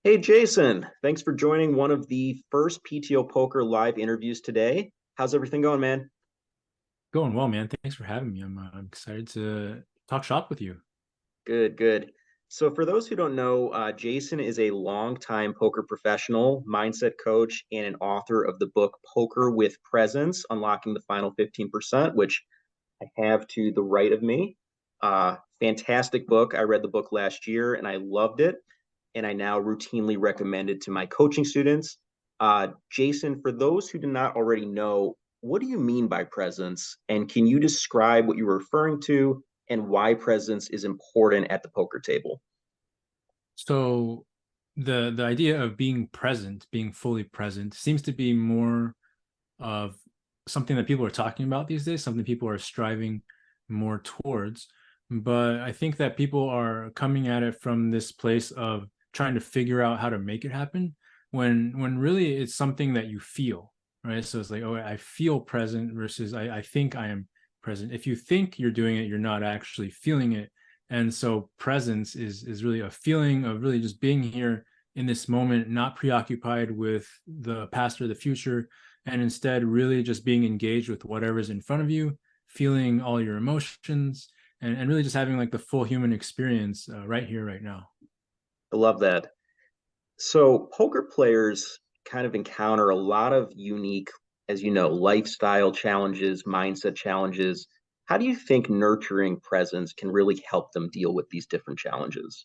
Hey, Jason, thanks for joining one of the first PTO Poker live interviews today. How's everything going, man? Going well, man. Thanks for having me. I'm excited to talk shop with you. Good, good. So, for those who don't know, Jason is a longtime poker professional, mindset coach, and an author of the book Poker with Presence Unlocking the Final 15%, which I have to the right of me. Fantastic book. I read the book last year and I loved it. And I now routinely recommend it to my coaching students. Jason, for those who do not already know, what do you mean by presence? And can you describe what you were referring to and why presence is important at the poker table? So the idea of being present, being fully present, seems to be more of something that people are talking about these days, something people are striving more towards. But I think that people are coming at it from this place of trying to figure out how to make it happen when really it's something that you feel, right? So it's like, oh, I feel present versus I think I am present. If you think you're doing it, you're not actually feeling it. And so presence is really a feeling of really just being here in this moment, not preoccupied with the past or the future, and instead really just being engaged with whatever's in front of you, feeling all your emotions, and really just having like the full human experience right here, right now. I love that. So, poker players kind of encounter a lot of unique, as you know, lifestyle challenges, mindset challenges. How do you think nurturing presence can really help them deal with these different challenges?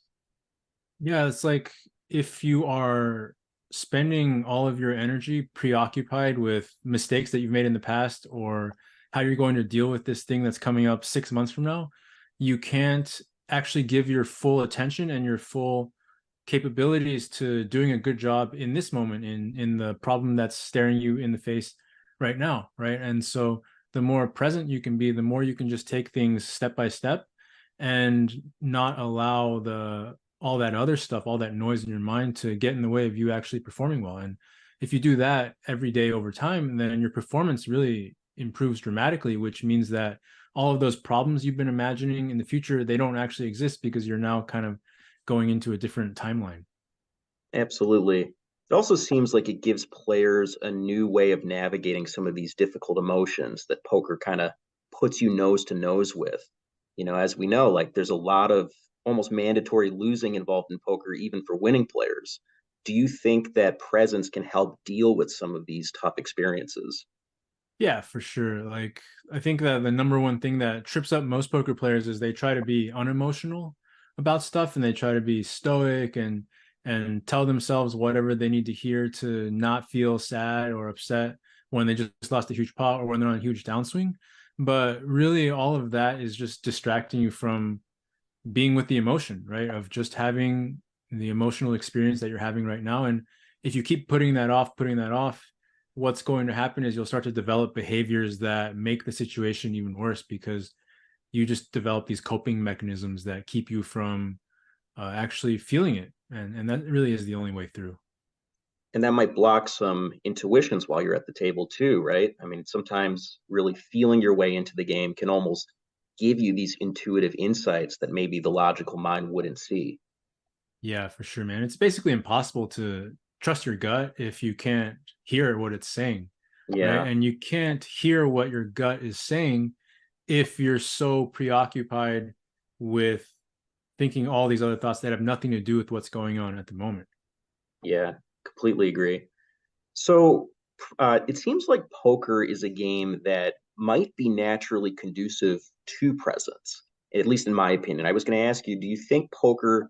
Yeah, it's like if you are spending all of your energy preoccupied with mistakes that you've made in the past or how you're going to deal with this thing that's coming up 6 months from now, you can't actually give your full attention and your full capabilities to doing a good job in this moment in the problem that's staring you in the face right now, right? And so the more present you can be, the more you can just take things step by step and not allow the all that other stuff, all that noise in your mind to get in the way of you actually performing well. And if you do that every day over time, then your performance really improves dramatically, which means that all of those problems you've been imagining in the future, they don't actually exist because you're now kind of going into a different timeline. Absolutely. It also seems like it gives players a new way of navigating some of these difficult emotions that poker kind of puts you nose to nose with. As we know, like there's a lot of almost mandatory losing involved in poker, even for winning players. Do you think that presence can help deal with some of these tough experiences? Yeah, for sure. Like I think that the number one thing that trips up most poker players is they try to be unemotional about stuff and they try to be stoic and tell themselves whatever they need to hear to not feel sad or upset when they just lost a huge pot or when they're on a huge downswing. But really all of that is just distracting you from being with the emotion, right? Of just having the emotional experience that you're having right now. And if you keep putting that off, what's going to happen is you'll start to develop behaviors that make the situation even worse because you just develop these coping mechanisms that keep you from actually feeling it. And that really is the only way through. And that might block some intuitions while you're at the table too, right? I mean, sometimes really feeling your way into the game can almost give you these intuitive insights that maybe the logical mind wouldn't see. Yeah, for sure, man. It's basically impossible to trust your gut if you can't hear what it's saying, right? Yeah, And you can't hear what your gut is saying if you're so preoccupied with thinking all these other thoughts that have nothing to do with what's going on at the moment. yeah, completely agree. So it seems like poker is a game that might be naturally conducive to presence, at least in my opinion. I was going to ask you, do you think poker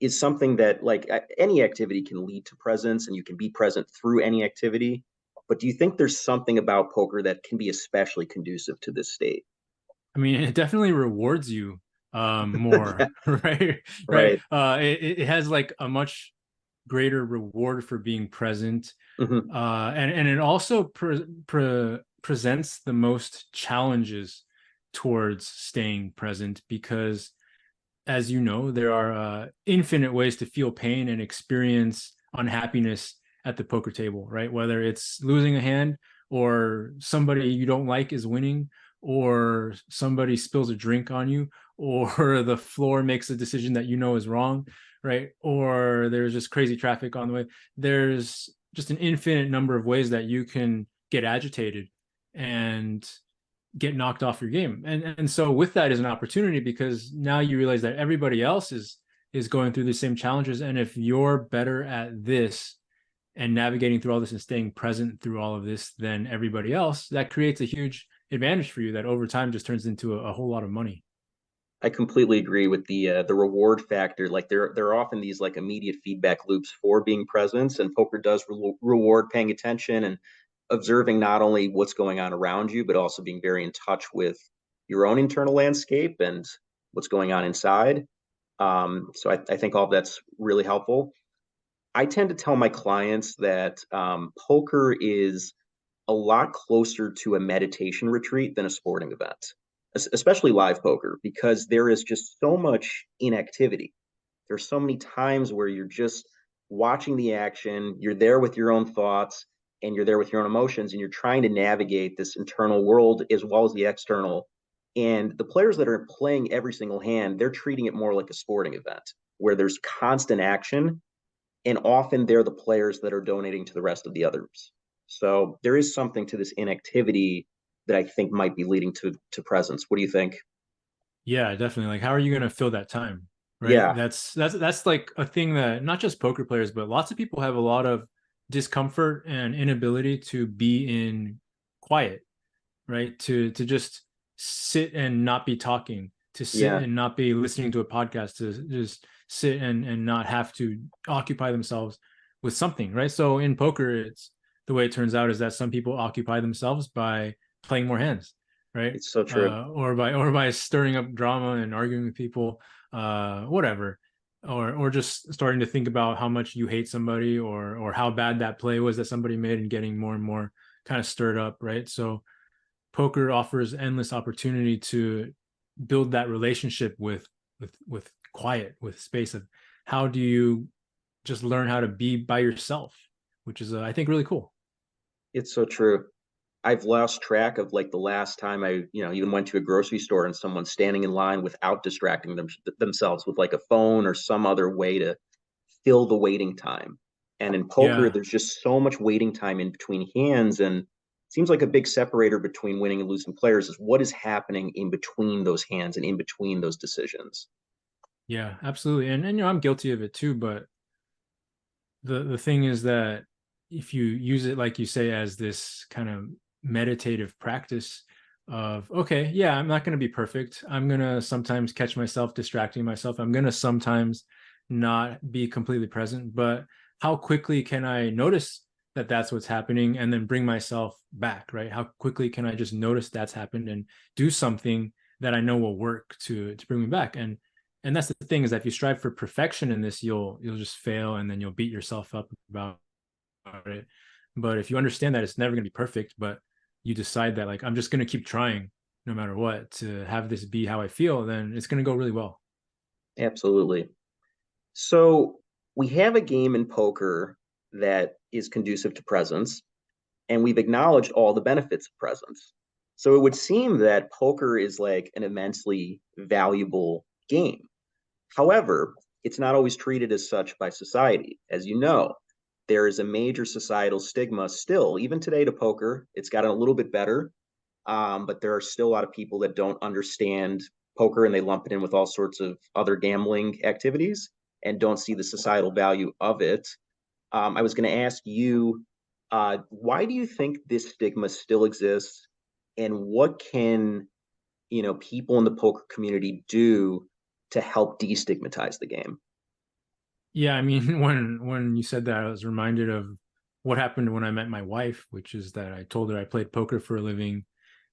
is something that, like any activity, can lead to presence and you can be present through any activity? But do you think there's something about poker that can be especially conducive to this state? I mean, it definitely rewards you more, Yeah, right? Right. right. It has like a much greater reward for being present. Hmm. And it also presents the most challenges towards staying present because as you know, there are infinite ways to feel pain and experience unhappiness at the poker table, right? Whether it's losing a hand or somebody you don't like is winning or somebody spills a drink on you or the floor makes a decision that you know is wrong right? Or there's just crazy traffic on the way. There's just an infinite number of ways that you can get agitated and get knocked off your game. And so with that is an opportunity, because now you realize that everybody else is going through the same challenges. And if you're better at this and navigating through all this and staying present through all of this than everybody else, that creates a huge advantage for you that over time just turns into a whole lot of money. I completely agree with the reward factor. Like there are often these like immediate feedback loops for being present, and poker does reward paying attention and observing not only what's going on around you, but also being very in touch with your own internal landscape and what's going on inside. So I think all of that's really helpful. I tend to tell my clients that poker is a lot closer to a meditation retreat than a sporting event, especially live poker, because there is just so much inactivity. There's so many times where you're just watching the action, you're there with your own thoughts, and you're there with your own emotions, and you're trying to navigate this internal world as well as the external. And the players that are playing every single hand, they're treating it more like a sporting event where there's constant action, and often they're the players that are donating to the rest of the others. So there is something to this inactivity that I think might be leading to presence. What do you think? Yeah, definitely. Like, how are you going to fill that time? Right. Yeah, That's like a thing that not just poker players, but lots of people have a lot of discomfort and inability to be in quiet, right? To just sit and not be talking, to sit yeah, and not be listening to a podcast, to just sit and not have to occupy themselves with something, right? So in poker, it's the way it turns out is that some people occupy themselves by playing more hands, right? it's so true. Or by stirring up drama and arguing with people, whatever, or just starting to think about how much you hate somebody, or how bad that play was that somebody made, and getting more and more kind of stirred up, right? So poker offers endless opportunity to build that relationship with quiet, with space. Of how do you just learn how to be by yourself, which is I think really cool. It's so true. I've lost track of like the last time I even went to a grocery store and someone's standing in line without distracting themselves with like a phone or some other way to fill the waiting time. And in poker, Yeah, there's just so much waiting time in between hands. And it seems like a big separator between winning and losing players is what is happening in between those hands and in between those decisions. yeah, absolutely. And I'm guilty of it too, but the thing is that if you use it, like you say, as this kind of meditative practice of, okay, yeah, I'm not going to be perfect, I'm going to sometimes catch myself distracting myself, I'm going to sometimes not be completely present, but how quickly can I notice that that's what's happening and then bring myself back, right? How quickly can I just notice that's happened and do something that I know will work to bring me back? And that's the thing, is that if you strive for perfection in this, you'll just fail, and then you'll beat yourself up about it. But if you understand that it's never going to be perfect, but you decide that, like, I'm just going to keep trying no matter what to have this be how I feel, then it's going to go really well. Absolutely. So we have a game in poker that is conducive to presence, and we've acknowledged all the benefits of presence. So it would seem that poker is like an immensely valuable game. However, it's not always treated as such by society. As you know, there is a major societal stigma still, even today, to poker. It's gotten a little bit better, but there are still a lot of people that don't understand poker and they lump it in with all sorts of other gambling activities and don't see the societal value of it. I was going to ask you, why do you think this stigma still exists, and what can people in the poker community do to help destigmatize the game? Yeah, I mean, when you said that, I was reminded of what happened when I met my wife, which is that I told her I played poker for a living,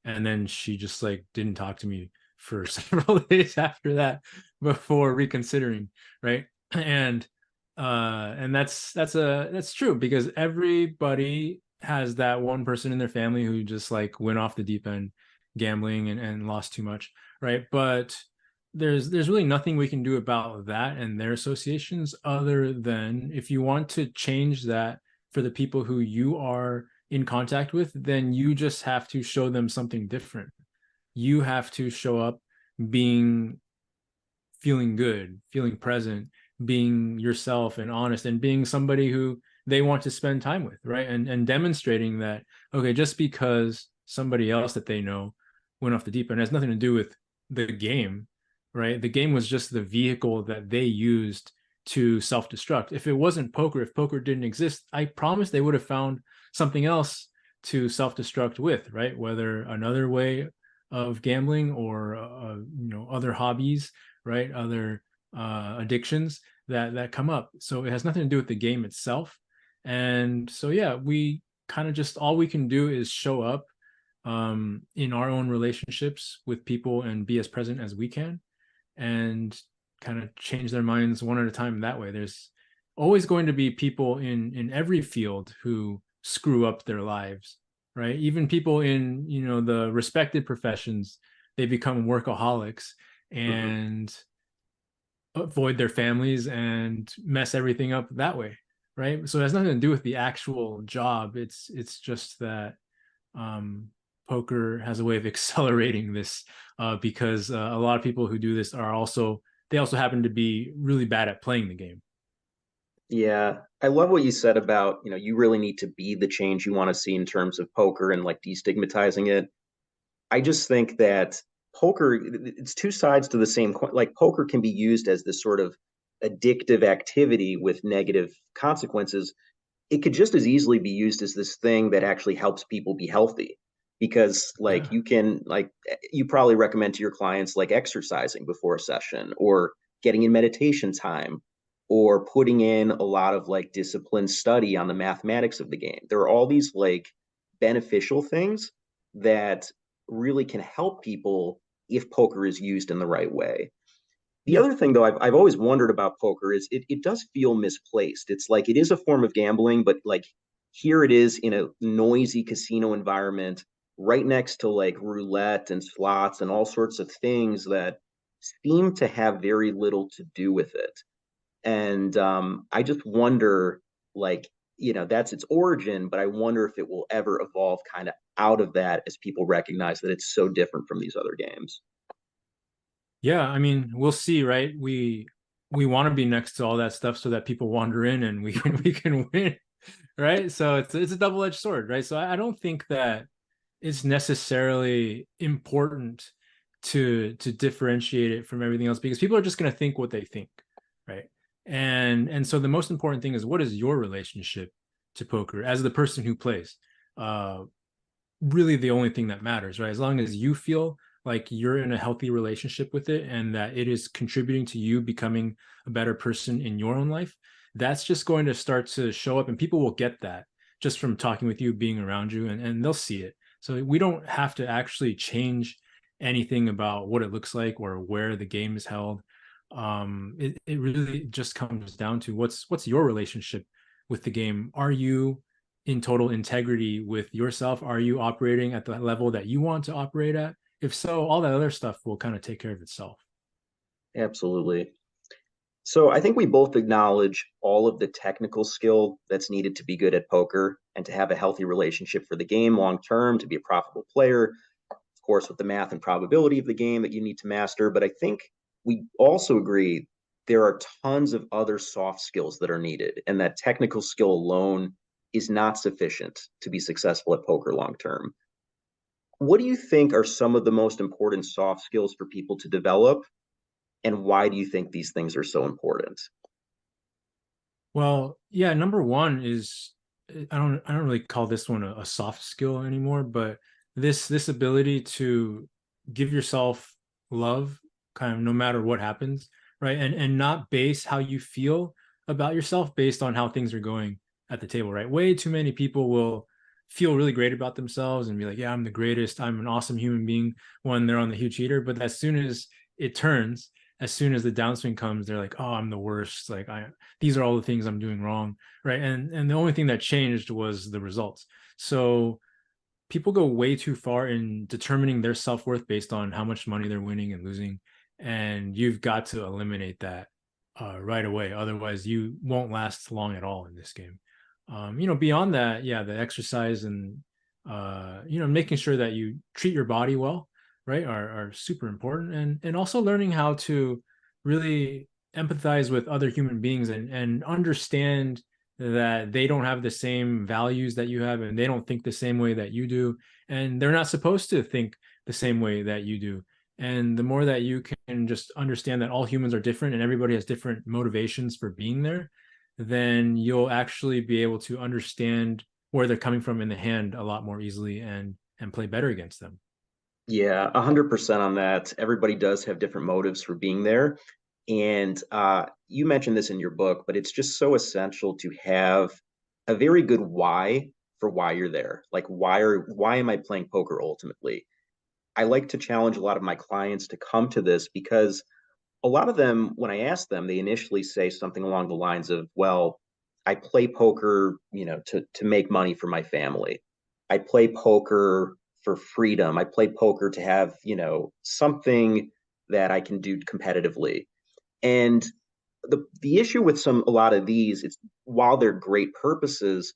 and then she just like didn't talk to me for several days after that before reconsidering, right? And and that's true, because everybody has that one person in their family who just like went off the deep end gambling and lost too much, right? But there's really nothing we can do about that and their associations, other than if you want to change that for the people who you are in contact with, then you just have to show them something different. You have to show up being feeling good, feeling present, being yourself and honest and being somebody who they want to spend time with, right? And demonstrating that, okay, just because somebody else that they know went off the deep end has nothing to do with the game, right? The game was just the vehicle that they used to self-destruct. If it wasn't poker, if poker didn't exist, I promise they would have found something else to self-destruct with, right? Whether another way of gambling or other hobbies, right? Other addictions that come up. So it has nothing to do with the game itself. And so yeah, we kind of just all we can do is show up in our own relationships with people and be as present as we can, and kind of change their minds one at a time that way. There's always going to be people in every field who screw up their lives, right? Even people in the respected professions, they become workaholics Hmm. and avoid their families and mess everything up that way, right? So it has nothing to do with the actual job. It's just that um, poker has a way of accelerating this because a lot of people who do this are also they also happen to be really bad at playing the game. Yeah, I love what you said about, you really need to be the change you want to see in terms of poker and like destigmatizing it. I just think that poker, it's two sides to the same coin. Like poker can be used as this sort of addictive activity with negative consequences. It could just as easily be used as this thing that actually helps people be healthy, because like Yeah. you can, like, you probably recommend to your clients like exercising before a session, or getting in meditation time, or putting in a lot of like disciplined study on the mathematics of the game. There are all these like beneficial things that really can help people if poker is used in the right way. The Yeah. other thing, though, I've always wondered about poker is it does feel misplaced. It's like it is a form of gambling, but like here it is in a noisy casino environment, right next to like roulette and slots and all sorts of things that seem to have very little to do with it. And I just wonder, like, that's its origin, but I wonder if it will ever evolve kind of out of that as people recognize that it's so different from these other games. Yeah, I mean, we'll see, right? We want to be next to all that stuff so that people wander in and we can win, right? So it's a double-edged sword, right? So I don't think that it's necessarily important to differentiate it from everything else, because people are just going to think what they think, right? And so the most important thing is, what is your relationship to poker as the person who plays? Uh, Really the only thing that matters, right? As long as you feel like you're in a healthy relationship with it and that it is contributing to you becoming a better person in your own life, that's just going to start to show up, and people will get that just from talking with you, being around you, and they'll see it. So we don't have to actually change anything about what it looks like or where the game is held. It really just comes down to what's your relationship with the game. Are you in total integrity with yourself? Are you operating at the level that you want to operate at? If so, all that other stuff will kind of take care of itself. Absolutely. So I think we both acknowledge all of the technical skill that's needed to be good at poker and to have a healthy relationship for the game long term, to be a profitable player, of course, with the math and probability of the game that you need to master. But I think we also agree there are tons of other soft skills that are needed, and that technical skill alone is not sufficient to be successful at poker long term. What do you think are some of the most important soft skills for people to develop, and why do you think these things are so important? Well, yeah, number one is I don't really call this one a soft skill anymore, but this ability to give yourself love kind of no matter what happens, right? And not base how you feel about yourself based on how things are going at the table, right? Way too many people will feel really great about themselves and be like, yeah, I'm the greatest, I'm an awesome human being when they're on the huge heater. But as soon as it turns, as soon as the downswing comes, they're like, oh, I'm the worst. Like these are all the things I'm doing wrong, right? And the only thing that changed was the results. So people go way too far in determining their self-worth based on how much money they're winning and losing, and you've got to eliminate that right away. Otherwise, you won't last long at all in this game. Beyond that, yeah, the exercise and making sure that you treat your body well, right, are super important, and also learning how to really empathize with other human beings and understand that they don't have the same values that you have, and they don't think the same way that you do, and they're not supposed to think the same way that you do. And the more that you can just understand that all humans are different and everybody has different motivations for being there, then you'll actually be able to understand where they're coming from in the hand a lot more easily and play better against them. Yeah, 100% on that. Everybody does have different motives for being there. And you mentioned this in your book, but it's just so essential to have a very good why for why you're there. Like why am I playing poker ultimately? I like to challenge a lot of my clients to come to this because a lot of them, when I ask them, they initially say something along the lines of, well, I play poker, to make money for my family. I play poker for freedom. I play poker to have, something that I can do competitively. And the issue with a lot of these, it's while they're great purposes,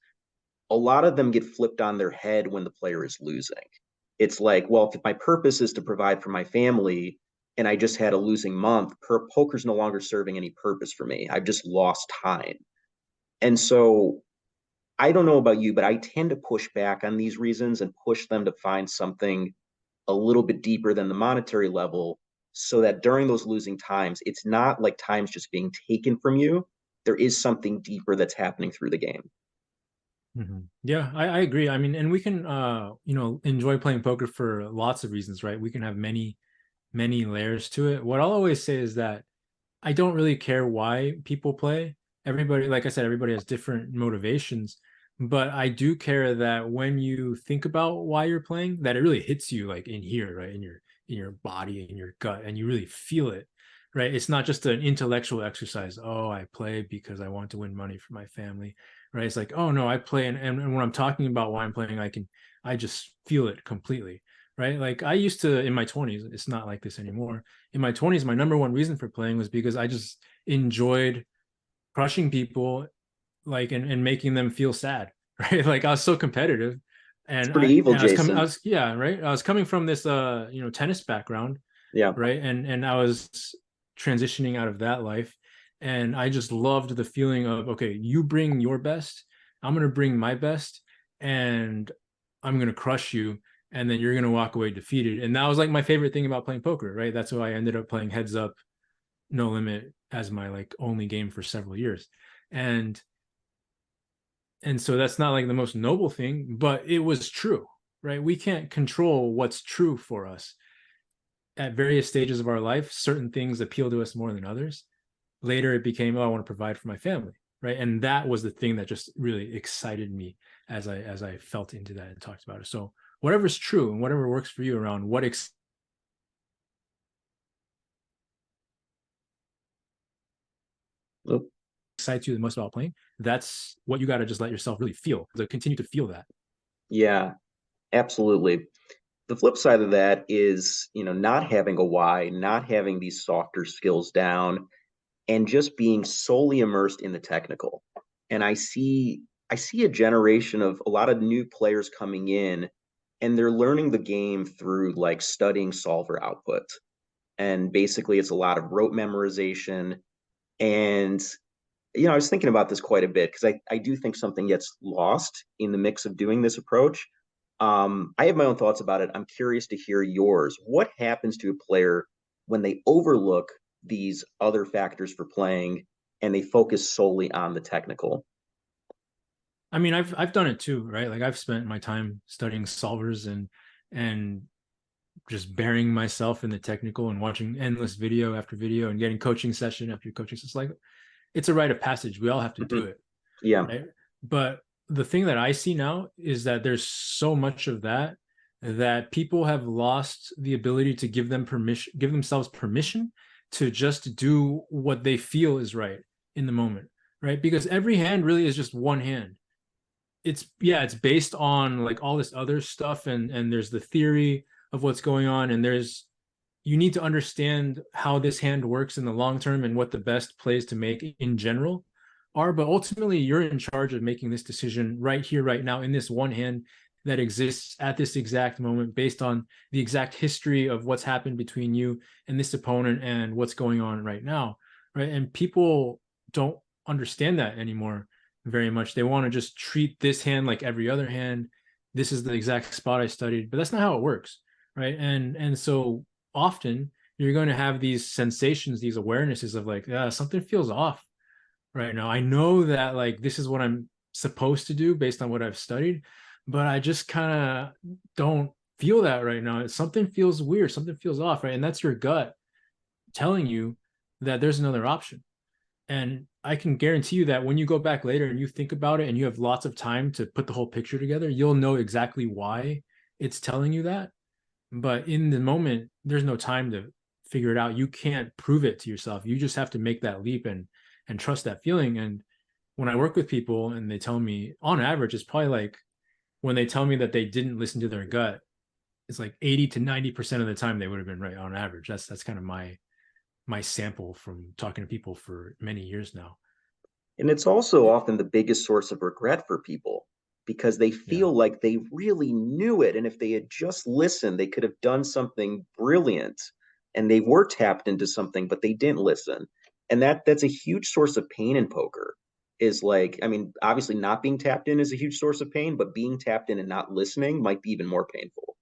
a lot of them get flipped on their head when the player is losing. It's like, well, if my purpose is to provide for my family and I just had a losing month, poker's no longer serving any purpose for me. I've just lost time. And so I don't know about you, but I tend to push back on these reasons and push them to find something a little bit deeper than the monetary level so that during those losing times, it's not like time's just being taken from you. There is something deeper that's happening through the game. Yeah, I agree. I mean, and we can enjoy playing poker for lots of reasons, right? We can have many layers to it. What I'll always say is that I don't really care why people play. Everybody, like I said, everybody has different motivations, but I do care that when you think about why you're playing, that it really hits you like in here, right? In your body, in your gut, and you really feel it, right? It's not just an intellectual exercise. Oh, I play because I want to win money for my family, right? It's like, oh no, I play, and when I'm talking about why I'm playing, I just feel it completely, right? Like I used to in my 20s, it's not like this anymore. In my 20s, my number one reason for playing was because I just enjoyed crushing people, like and making them feel sad, right? Like I was so competitive, It's and pretty I evil, and I was coming, I Jason. was yeah, right. I was coming from this tennis background, Yeah. right, and I was transitioning out of that life, and I just loved the feeling of, okay, you bring your best, I'm gonna bring my best, and I'm gonna crush you, and then you're gonna walk away defeated. And that was like my favorite thing about playing poker, right? That's why I ended up playing Heads Up, No Limit as my like only game for several years. And and so that's not like the most noble thing, but it was true, right? We can't control what's true for us. At various stages of our life, certain things appeal to us more than others. Later it became, oh, I want to provide for my family, right? And that was the thing that just really excited me as I felt into that and talked about it. So whatever's true and whatever works for you around what excites you the most about playing, that's what you got to just let yourself really feel, to continue to feel that. Yeah, absolutely. The flip side of that is, not having a why, not having these softer skills down, and just being solely immersed in the technical. And I see a generation of a lot of new players coming in and they're learning the game through like studying solver output. And basically it's a lot of rote memorization. And I was thinking about this quite a bit because I do think something gets lost in the mix of doing this approach. I have my own thoughts about it. I'm curious to hear yours. What happens to a player when they overlook these other factors for playing and they focus solely on the technical? I mean, I've done it too, right? Like I've spent my time studying solvers and just burying myself in the technical and watching endless video after video and getting coaching session after coaching. So it's like it's a rite of passage. We all have to do Mhm. it, Yeah. right? But the thing that I see now is that there's so much of that that people have lost the ability to give themselves permission to just do what they feel is right in the moment, right? Because every hand really is just one hand. It's based on like all this other stuff, and there's the theory of what's going on, and there's you need to understand how this hand works in the long term and what the best plays to make in general are. But ultimately you're in charge of making this decision right here right now in this one hand that exists at this exact moment based on the exact history of what's happened between you and this opponent and what's going on right now. right? And people don't understand that anymore very much. They want to just treat this hand like every other hand. This is the exact spot I studied, but that's not how it works, right? And so often you're going to have these sensations, these awarenesses of like, yeah, something feels off right now. I know that like this is what I'm supposed to do based on what I've studied, but I just kind of don't feel that right now. Something feels weird, something feels off, right? And that's your gut telling you that there's another option. And I can guarantee you that when you go back later and you think about it and you have lots of time to put the whole picture together, you'll know exactly why it's telling you that. But in the moment, there's no time to figure it out. You can't prove it to yourself. You just have to make that leap and trust that feeling. And when I work with people and they tell me, on average, it's probably like when they tell me that they didn't listen to their gut, it's like 80 to 90% of the time they would have been right on average. That's kind of my sample from talking to people for many years now. And it's also often the biggest source of regret for people because they Yeah. feel like they really knew it. And if they had just listened, they could have done something brilliant and they were tapped into something, but they didn't listen. And that's a huge source of pain in poker. Is like, I mean, obviously not being tapped in is a huge source of pain, but being tapped in and not listening might be even more painful.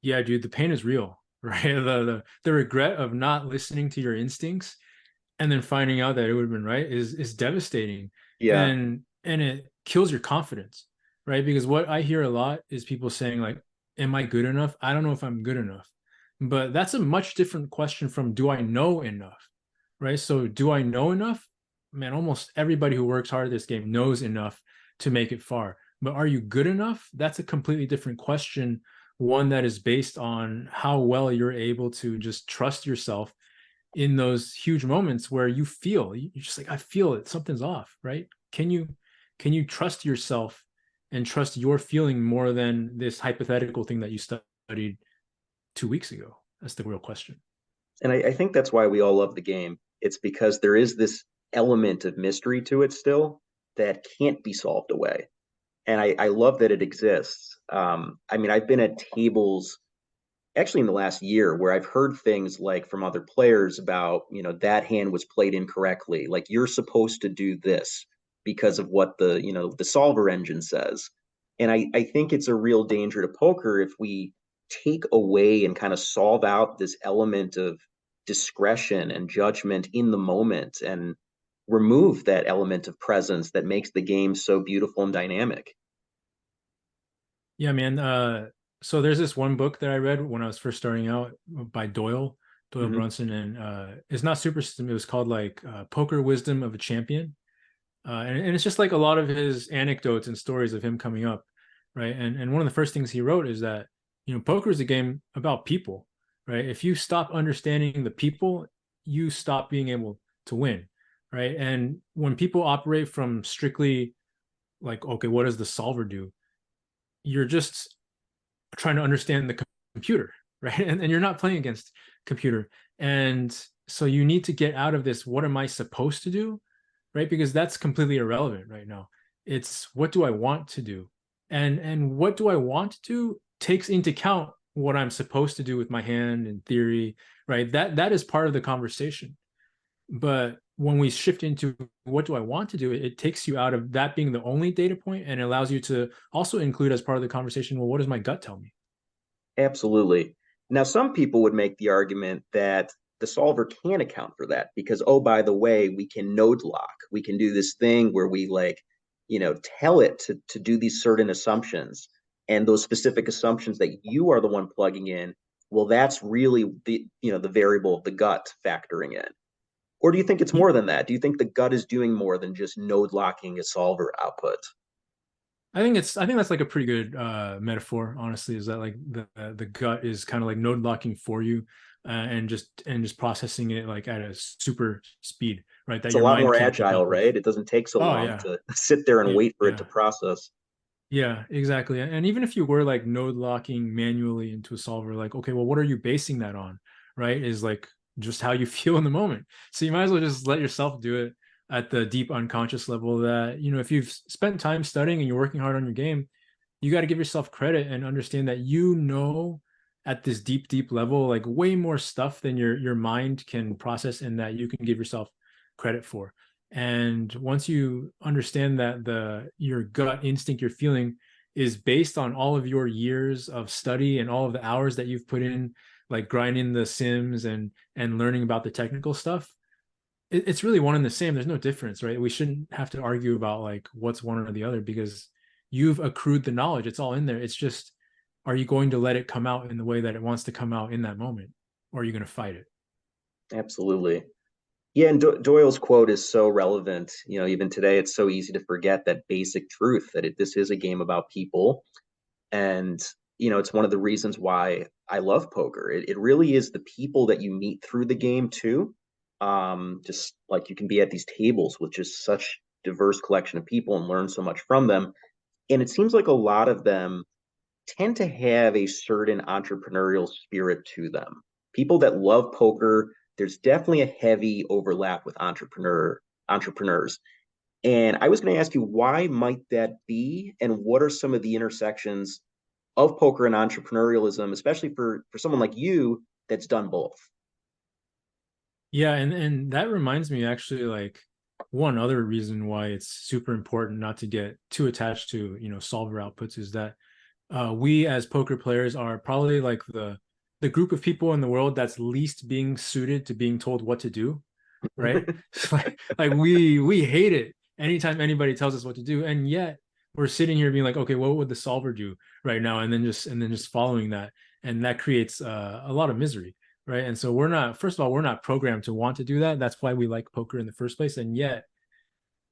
Yeah, dude, the pain is real, right? The regret of not listening to your instincts and then finding out that it would have been right is devastating. Yeah, And it kills your confidence, right? Because what I hear a lot is people saying like, am I good enough? I don't know if I'm good enough. But that's a much different question from do I know enough? Right? So do I know enough? Man, almost everybody who works hard at this game knows enough to make it far. But are you good enough? That's a completely different question, one that is based on how well you're able to just trust yourself in those huge moments where you feel you're just like I feel it, something's off, right? Can you trust yourself and trust your feeling more than this hypothetical thing that you studied 2 weeks ago? That's the real question. and I think that's why we all love the game. It's because there is this element of mystery to it still that can't be solved away. And I love that it exists. I mean, I've been at tables actually in the last year where I've heard things like from other players about, that hand was played incorrectly. Like you're supposed to do this because of what the solver engine says. And I think it's a real danger to poker if we take away and kind of solve out this element of discretion and judgment in the moment and remove that element of presence that makes the game so beautiful and dynamic. Yeah, man. So there's this one book that I read when I was first starting out by Doyle Mm-hmm. Brunson, and it's not super system. It was called like Poker Wisdom of a Champion. And it's just like a lot of his anecdotes and stories of him coming up, right? And one of the first things he wrote is that poker is a game about people, right? If you stop understanding the people, you stop being able to win, right? And when people operate from strictly like, okay, what does the solver do? You're just trying to understand the computer, right? And you're not playing against computer, and so you need to get out of this. What am I supposed to do? Right? Because that's completely irrelevant right now. It's what do I want to do? And what do I want to do takes into account what I'm supposed to do with my hand in theory, right? That is part of the conversation. But when we shift into what do I want to do, it takes you out of that being the only data point and allows you to also include as part of the conversation, well, what does my gut tell me? Absolutely. Now, some people would make the argument that the solver can account for that because, oh, by the way, we can node lock. We can do this thing where we like, tell it to do these certain assumptions. And those specific assumptions that you are the one plugging in, well, that's really the variable of the gut factoring in. Or do you think it's more than that? Do you think the gut is doing more than just node locking a solver output? I think that's like a pretty good metaphor, honestly, is that like the gut is kind of like node locking for you, and just processing it like at a super speed, right? That It's a your lot mind more can't keep agile, up with. right? It doesn't take so Oh long yeah. to sit there and Yeah, wait for it to yeah. process. Yeah, exactly. And even if you were like node locking manually into a solver, like, okay, well, what are you basing that on? Right? Is like just how you feel in the moment. So you might as well just let yourself do it at the deep unconscious level that, if you've spent time studying and you're working hard on your game, you got to give yourself credit and understand that at this deep level, like way more stuff than your mind can process and that you can give yourself credit for. And once you understand that your gut instinct you're feeling is based on all of your years of study and all of the hours that you've put in, like grinding the sims and learning about the technical stuff, it's really one and the same. There's no difference, right? We shouldn't have to argue about like what's one or the other, because you've accrued the knowledge. It's all in there. It's just, are you going to let it come out in the way that it wants to come out in that moment, or are you going to fight it? Absolutely. Yeah, and Doyle's quote is so relevant. Even today, it's so easy to forget that basic truth that this is a game about people. And, it's one of the reasons why I love poker. It really is the people that you meet through the game too. Just like you can be at these tables with just such diverse collection of people and learn so much from them. And it seems like a lot of them tend to have a certain entrepreneurial spirit to them. People that love poker, there's definitely a heavy overlap with entrepreneurs. And I was going to ask you, why might that be, and what are some of the intersections of poker and entrepreneurialism, especially for someone like you that's done both? Yeah, and that reminds me actually, like one other reason why it's super important not to get too attached to, solver outputs is that we as poker players are probably like the group of people in the world that's least being suited to being told what to do, right? Like we hate it anytime anybody tells us what to do, and yet we're sitting here being like, okay, what would the solver do right now, and then just following that, and that creates a lot of misery, right? And so we're not, first of all, we're not programmed to want to do that. That's why we like poker in the first place, and yet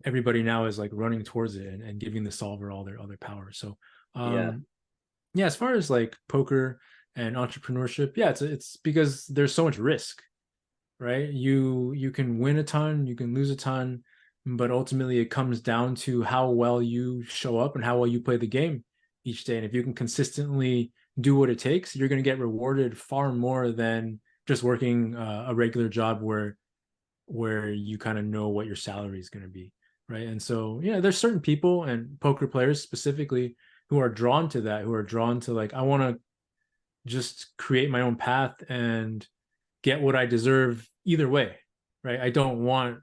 everybody now is like running towards it and giving the solver all their power. So Yeah. yeah, as far as like poker and entrepreneurship, yeah, it's because there's so much risk, right? You can win a ton, you can lose a ton, but ultimately it comes down to how well you show up and how well you play the game each day. And if you can consistently do what it takes, you're going to get rewarded far more than just working a regular job where you kind of know what your salary is going to be, right? And so yeah, there's certain people and poker players specifically who are drawn to that, who are drawn to like, I want to just create my own path and get what I deserve either way, right? I don't want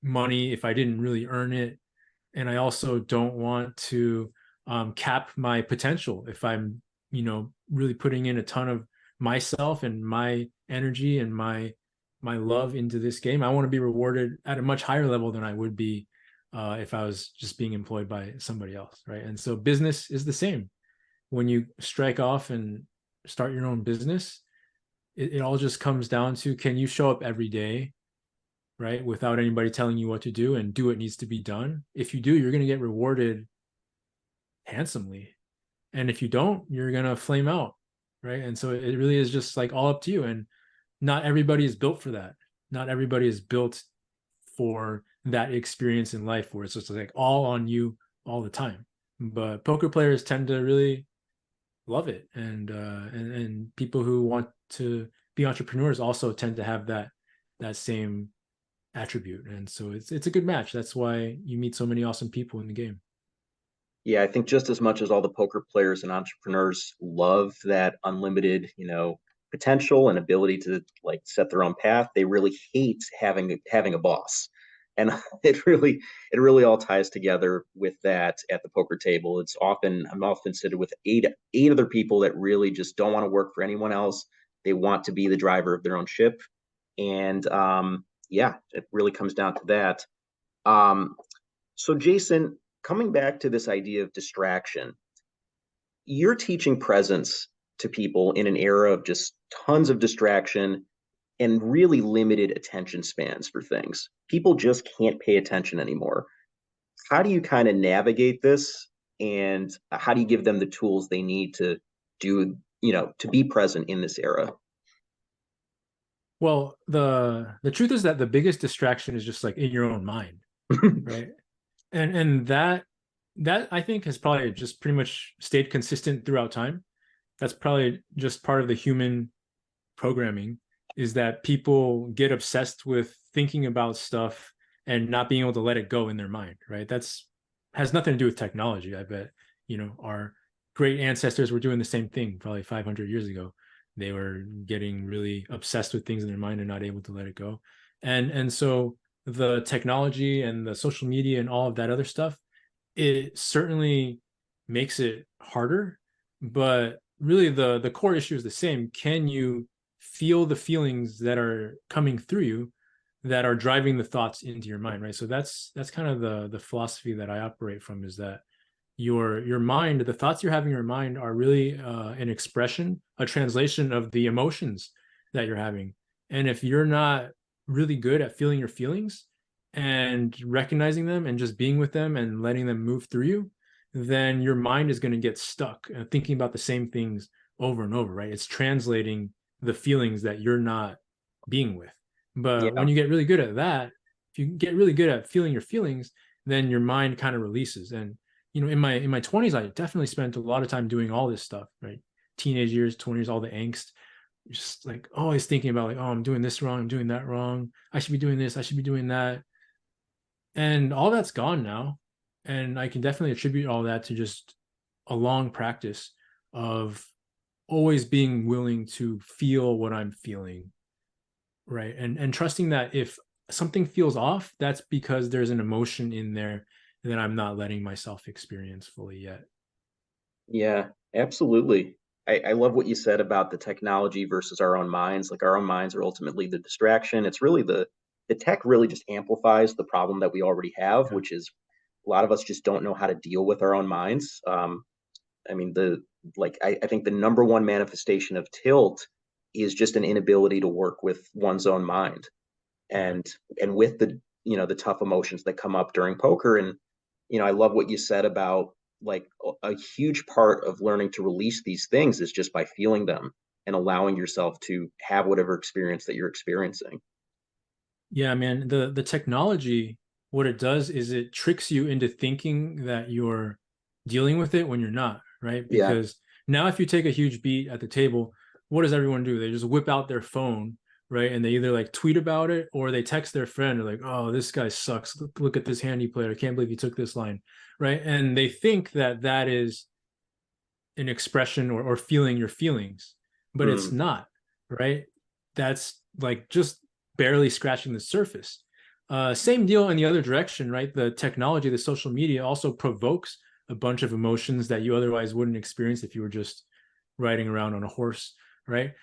money if I didn't really earn it, and I also don't want to cap my potential if I'm, really putting in a ton of myself and my energy and my love into this game. I want to be rewarded at a much higher level than I would be if I was just being employed by somebody else, right? And so business is the same. When you strike off and start your own business, it all just comes down to, can you show up every day, right, without anybody telling you what to do, and do what needs to be done? If you do, you're going to get rewarded handsomely, and if you don't, you're going to flame out, right? And so it really is just like all up to you, and not everybody is built for that. Not everybody is built for that experience in life where it's just like all on you all the time. But poker players tend to really love it, and people who want to be entrepreneurs also tend to have that same attribute, and so it's a good match. That's why you meet so many awesome people in the game. Yeah, I think just as much as all the poker players and entrepreneurs love that unlimited, potential and ability to like set their own path, they really hate having a boss. And it really all ties together with that at the poker table. I'm often sitting with eight other people that really just don't want to work for anyone else. They want to be the driver of their own ship. And yeah, it really comes down to that. Um, so, Jason, coming back to this idea of distraction, you're teaching presence to people in an era of just tons of distraction and really limited attention spans for things. People just can't pay attention anymore. How do you kind of navigate this, and how do you give them the tools they need to to be present in this era? Well, the truth is that the biggest distraction is just like in your own mind, right? And that I think has probably just pretty much stayed consistent throughout time. That's probably just part of the human programming, is that people get obsessed with thinking about stuff and not being able to let it go in their mind, right? That's has nothing to do with technology. I bet, our great ancestors were doing the same thing probably 500 years ago. they were getting really obsessed with things in their mind and not able to let it go. And so the technology and the social media and all of that other stuff, it certainly makes it harder, but really the core issue is the same. Can you feel the feelings that are coming through you that are driving the thoughts into your mind, right? So that's kind of the philosophy that I operate from, is that your mind, the thoughts you're having in your mind are really an expression, a translation of the emotions that you're having. And if you're not really good at feeling your feelings and recognizing them and just being with them and letting them move through you, then your mind is going to get stuck thinking about the same things over and over, right? It's translating the feelings that you're not being with. But Yeah. when you get really good at that, if you get really good at feeling your feelings, then your mind kind of releases. And in my 20s, I definitely spent a lot of time doing all this stuff, right? Teenage years, 20s, all the angst, just like always thinking about like, oh, I'm doing this wrong, I'm doing that wrong, I should be doing this, I should be doing that. And all that's gone now. And I can definitely attribute all that to just a long practice of always being willing to feel what I'm feeling, right? And trusting that if something feels off, that's because there's an emotion in there that I'm not letting myself experience fully yet. Yeah, absolutely. I love what you said about the technology versus our own minds. Like our own minds are ultimately the distraction. It's really the tech really just amplifies the problem that we already have, Yeah. which is a lot of us just don't know how to deal with our own minds. I mean, I think the number one manifestation of tilt is just an inability to work with one's own mind, Yeah. and with the tough emotions that come up during poker. And I love what you said about like a huge part of learning to release these things is just by feeling them and allowing yourself to have whatever experience that you're experiencing. Yeah, man. The technology, what it does is it tricks you into thinking that you're dealing with it when you're not, right? Yeah. Because now if you take a huge beat at the table, what does everyone do? They just whip out their phone, right? And they either like tweet about it or they text their friend, or like, oh, this guy sucks. Look at this hand he played. I can't believe he took this line, right? And they think that that is an expression or feeling your feelings, but it's Mm, not, right? That's like just barely scratching the surface. Same deal in the other direction, right? The technology, the social media also provokes a bunch of emotions that you otherwise wouldn't experience if you were just riding around on a horse, right?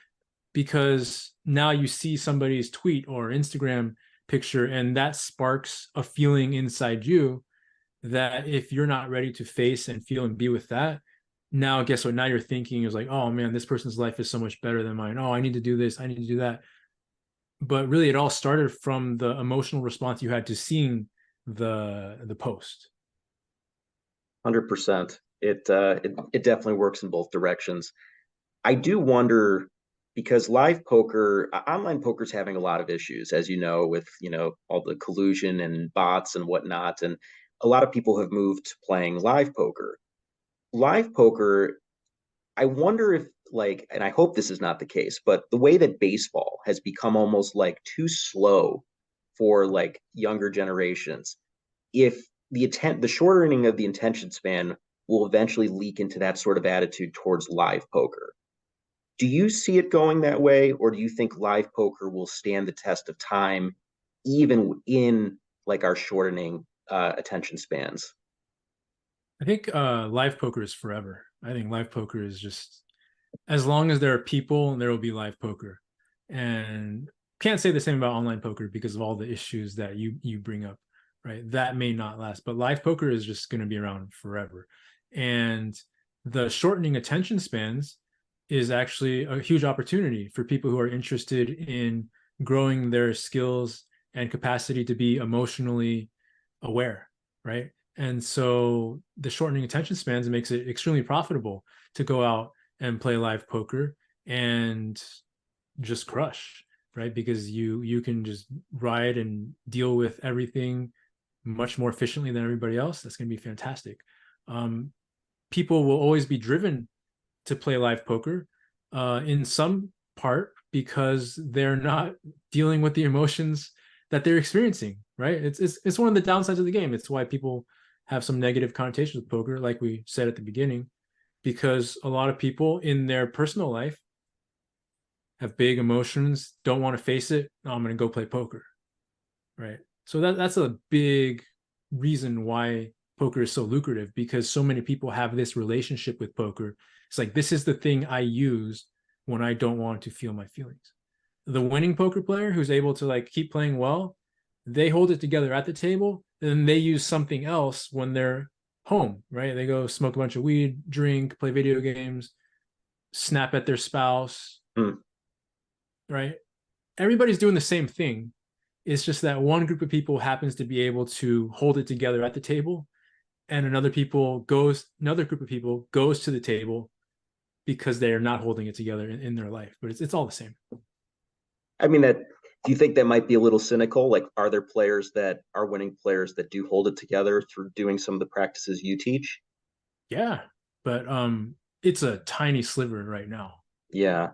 Because now you see somebody's tweet or Instagram picture and that sparks a feeling inside you that if you're not ready to face and feel and be with that, now guess what? Now you're thinking is like, oh man, this person's life is so much better than mine. Oh, I need to do this, I need to do that. But really it all started from the emotional response you had to seeing the post. 100%. It definitely works in both directions. I do wonder because live poker, online poker is having a lot of issues, as you know, with all the collusion and bots and whatnot, and a lot of people have moved to playing live poker. Live poker, I wonder if like, and I hope this is not the case, but the way that baseball has become almost like too slow for like younger generations, if the shortening of the attention span will eventually leak into that sort of attitude towards live poker. Do you see it going that way, or do you think live poker will stand the test of time, even in like our shortening attention spans? I think live poker is forever. I think live poker is just, as long as there are people, there will be live poker. And can't say the same about online poker because of all the issues that you bring up, right? That may not last, but live poker is just going to be around forever. And the shortening attention spans is actually a huge opportunity for people who are interested in growing their skills and capacity to be emotionally aware, right? And so the shortening attention spans makes it extremely profitable to go out and play live poker and just crush, right? Because you can just ride and deal with everything much more efficiently than everybody else. That's going to be fantastic. um, People will always be driven to play live poker in some part because they're not dealing with the emotions that they're experiencing, right? It's one of the downsides of the game. It's why people have some negative connotations with poker, like we said at the beginning, because a lot of people in their personal life have big emotions, don't want to face it. No, I'm going to go play poker, right? So that's a big reason why poker is so lucrative, because so many people have this relationship with poker. It's like, this is the thing I use when I don't want to feel my feelings. The winning poker player who's able to like keep playing well, they hold it together at the table, and then they use something else when they're home, right? They go smoke a bunch of weed, drink, play video games, snap at their spouse, Hmm. right? Everybody's doing the same thing. It's just that one group of people happens to be able to hold it together at the table, and another group of people goes to the table because they are not holding it together in their life. But it's all the same. I mean, that do you think that might be a little cynical? Like, are there players that are winning players that do hold it together through doing some of the practices you teach? Yeah, but it's a tiny sliver right now. Yeah,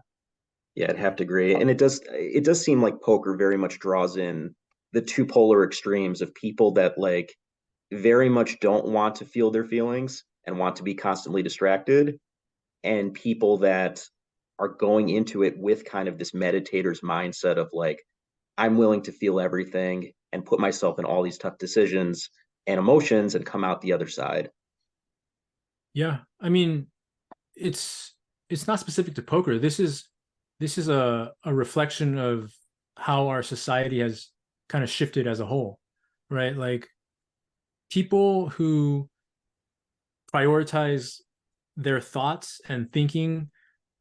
yeah, I'd have Right. to agree. And it does seem like poker very much draws in the two polar extremes of people that like very much don't want to feel their feelings and want to be constantly distracted, and people that are going into it with kind of this meditator's mindset of like, I'm willing to feel everything and put myself in all these tough decisions and emotions and come out the other side. Yeah, I mean, it's it's not specific to poker. This is a reflection of how our society has kind of shifted as a whole, right? Like, people who prioritize their thoughts and thinking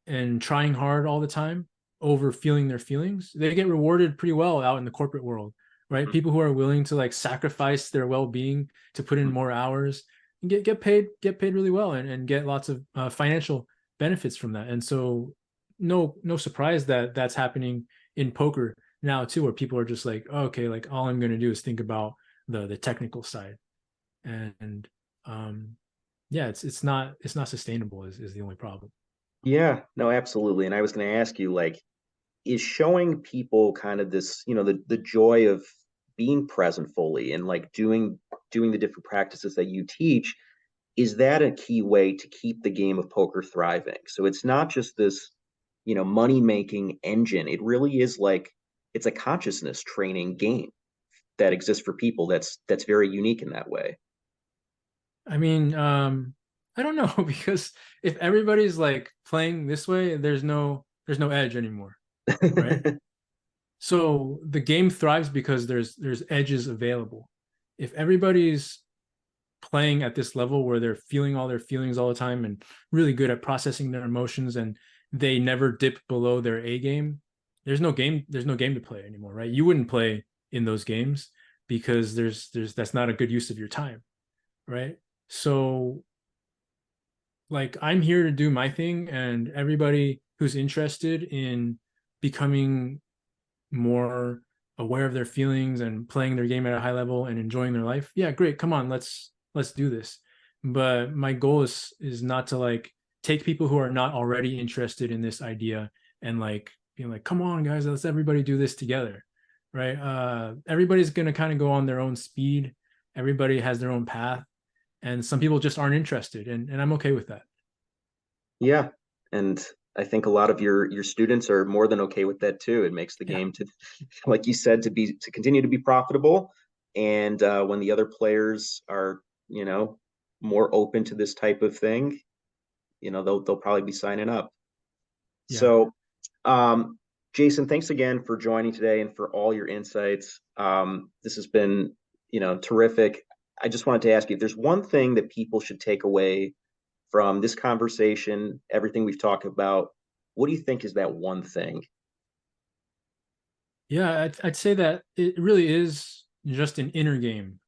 and trying hard all the time over feeling their feelings, they get rewarded pretty well out in the corporate world, right? People who are willing to like sacrifice their well-being to put in more hours and get paid really well, and get lots of financial benefits from that. And so no surprise that that's happening in poker now too, where people are just like, oh, okay, like all I'm going to do is think about the technical side. And yeah, it's not sustainable is the only problem. Yeah, no, absolutely. And I was going to ask you, like, is showing people kind of this, the joy of being present fully and like doing the different practices that you teach, is that a key way to keep the game of poker thriving? So it's not just this, money making engine. It really is like it's a consciousness training game that exists for people that's very unique in that way. I mean, I don't know because if everybody's like playing this way, there's no edge anymore, right? So the game thrives because there's edges available. If everybody's playing at this level where they're feeling all their feelings all the time and really good at processing their emotions, and they never dip below their A game, there's no game to play anymore, right? You wouldn't play in those games because there's that's not a good use of your time, right? So like, I'm here to do my thing, and everybody who's interested in becoming more aware of their feelings and playing their game at a high level and enjoying their life, yeah, great, come on, let's do this. But my goal is not to like take people who are not already interested in this idea and like being like, come on guys, let's everybody do this together, right? Everybody's going to kind of go on their own speed. Everybody has their own path, and some people just aren't interested, and I'm okay with that. Yeah, and I think a lot of your students are more than okay with that too. It makes the Yeah. game to, like you said, to continue to be profitable. And when the other players are, more open to this type of thing, they'll probably be signing up. Yeah. So, um, Jason, thanks again for joining today and for all your insights. This has been, terrific. I just wanted to ask you if there's one thing that people should take away from this conversation, everything we've talked about, what do you think is that one thing? Yeah, I'd say that it really is just an inner game,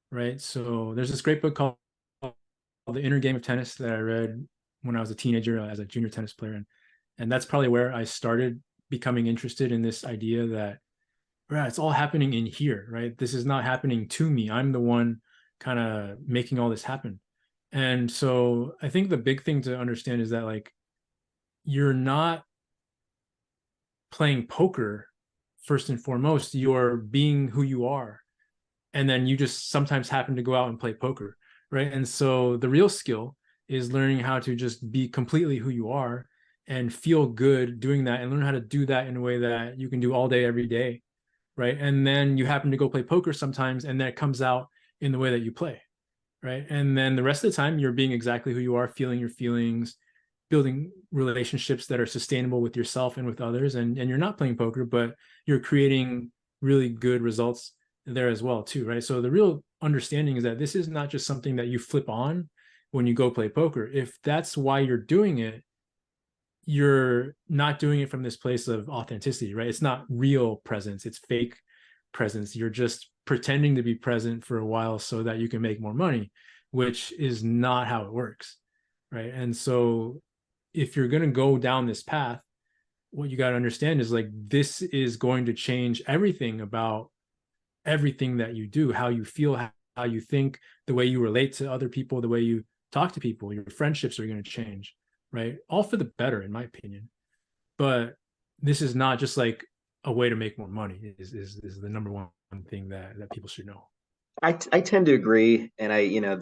right? So there's this great book called The Inner Game of Tennis that I read when I was a teenager as a junior tennis player. And that's probably where I started becoming interested in this idea that, right, it's all happening in here, right? This is not happening to me. I'm the one kind of making all this happen. And so I think the big thing to understand is that like, you're not playing poker first and foremost. You're being who you are, and then you just sometimes happen to go out and play poker, right? And so the real skill is learning how to just be completely who you are, and feel good doing that and learn how to do that in a way that you can do all day, every day. Right. And then you happen to go play poker sometimes, and that comes out in the way that you play. Right. And then the rest of the time, you're being exactly who you are, feeling your feelings, building relationships that are sustainable with yourself and with others. And you're not playing poker, but you're creating really good results there as well, too. Right. So the real understanding is that this is not just something that you flip on when you go play poker. If that's why you're doing it, you're not doing it from this place of authenticity, right? It's not real presence, it's fake presence. You're just pretending to be present for a while so that you can make more money, which is not how it works, right? And so if you're going to go down this path, what you got to understand is like this is going to change everything about everything that you do, how you feel, how you think, the way you relate to other people, the way you talk to people. Your friendships are going to change, right? All for the better, in my opinion. But this is not just like a way to make more money. Is the number one thing that people should know. I tend to agree, and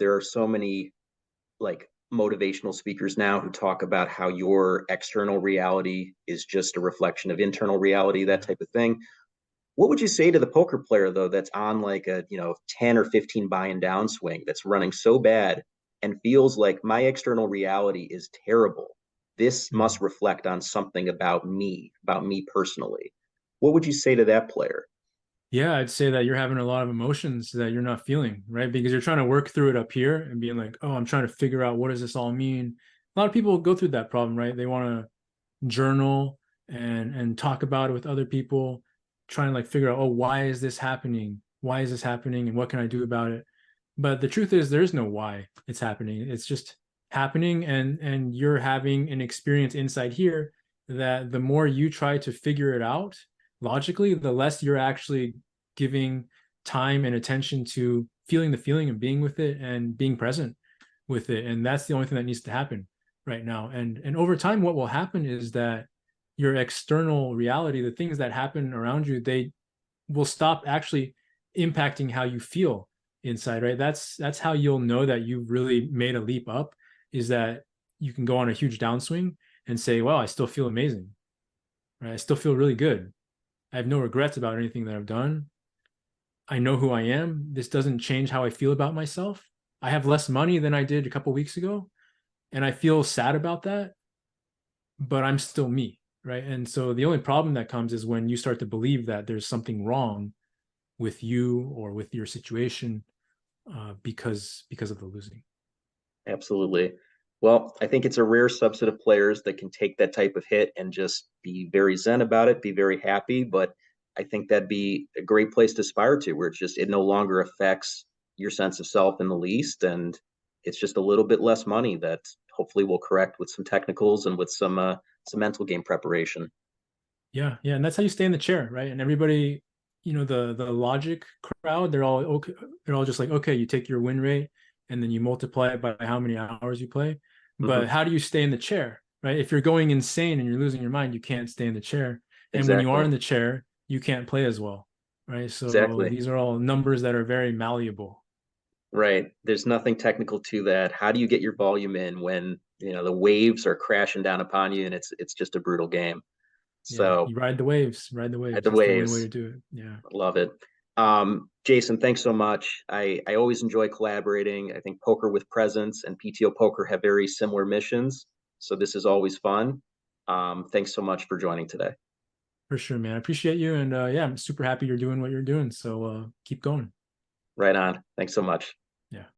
there are so many like motivational speakers now who talk about how your external reality is just a reflection of internal reality, that Yeah. type of thing. What would you say to the poker player though that's on like a 10 or 15 buy and down swing that's running so bad and feels like my external reality is terrible? This Mhm. must reflect on something about me personally. What would you say to that player? Yeah, I'd say that you're having a lot of emotions that you're not feeling, right? Because you're trying to work through it up here and being like, oh, I'm trying to figure out what does this all mean. A lot of people go through that problem, right? They want to journal and talk about it with other people, trying to like figure out, oh, why is this happening? Why is this happening? And what can I do about it? But the truth is there's no why it's happening. It's just happening, and you're having an experience inside here that the more you try to figure it out logically, the less you're actually giving time and attention to feeling the feeling and being with it and being present with it. And that's the only thing that needs to happen right now. And over time, what will happen is that your external reality, the things that happen around you, they will stop actually impacting how you feel inside, right? That's how you'll know that you've really made a leap up, is that you can go on a huge downswing and say, wow, I still feel amazing, right? I still feel really good. I have no regrets about anything that I've done. I know who I am. This doesn't change how I feel about myself. I have less money than I did a couple weeks ago, and I feel sad about that, but I'm still me, right? And so the only problem that comes is when you start to believe that there's something wrong with you or with your situation, because of the losing. Absolutely. Well, I think it's a rare subset of players that can take that type of hit and just be very zen about it, be very happy. But I think that'd be a great place to aspire to, where it no longer affects your sense of self in the least, and it's just a little bit less money that hopefully will correct with some technicals and with some mental game preparation. Yeah, yeah, and that's how you stay in the chair, right? And everybody, the logic crowd, they're all okay. They're all just like, okay, you take your win rate and then you multiply it by how many hours you play. But Hmm. how do you stay in the chair, right? If you're going insane and you're losing your mind, you can't stay in the chair. And when you are Exactly. in the chair, you can't play as well, right? So Exactly. these are all numbers that are very malleable. Right. There's nothing technical to that. How do you get your volume in when, the waves are crashing down upon you and it's just a brutal game? Yeah, So, you ride the waves, ride the at waves. the That's the only way waves, to do it. Yeah, love it. Jason, thanks so much. I always enjoy collaborating. I think Poker with Presence and PTO Poker have very similar missions, so this is always fun. Thanks so much for joining today. for sure, man. I appreciate you, and yeah, I'm super happy you're doing what you're doing. So keep going. Right on. Thanks so much.